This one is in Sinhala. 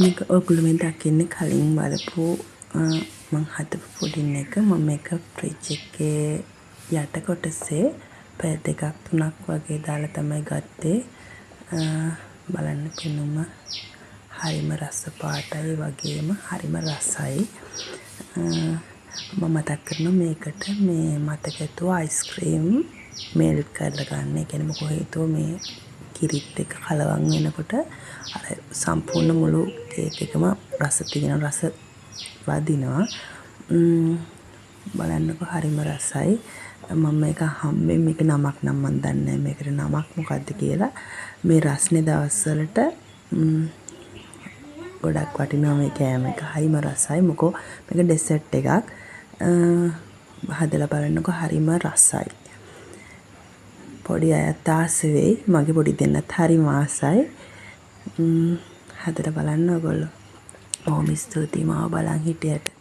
මේක ඔයගොල්ලෝ මේ දකින්නේ කලින් බලපු මම හදපු පුඩින් එක. මම මේක ෆ්‍රිජ් එකේ යට කොටසේ පැය 2ක් 3ක් වගේ දාලා තමයි ගත්තේ. බලන්න පෙනුම හරිම රස පාටයි වගේම හරිම රසයි. මම මතක් කරනවා මේකට මේ මතක ඇතුව අයිස්ක්‍රීම් මෙල්ට් කරලා ගන්න. ඒ කියන්නේ මොකෝ හේතුව මේ කිරිත් එක කලවම් වෙනකොට අර සම්පූර්ණ මුළු කේක් එකම රස තියෙන රස වදිනවා. බලන්නකො හරිම රසයි. මම මේක හම්බෙන් මේක නමක් නම් මන් දන්නේ නැහැ මේකට නමක් මොකද්ද කියලා. මේ රස්නේ දවස්වලට ගොඩක් වටිනවා මේ කෑම එක. හරිම රසයි. මොකෝ මේක ඩෙසර්ට් එකක්. හදලා බලන්නකො හරිම රසයි. පොඩි අයත් ආස වෙයි. මගේ පොඩි දෙන්නත් හරිම ආසයි. හදලා බලන්න ඔයගොල්ලෝ. බොහොම ස්තුතියි මාව බලන් හිටියට.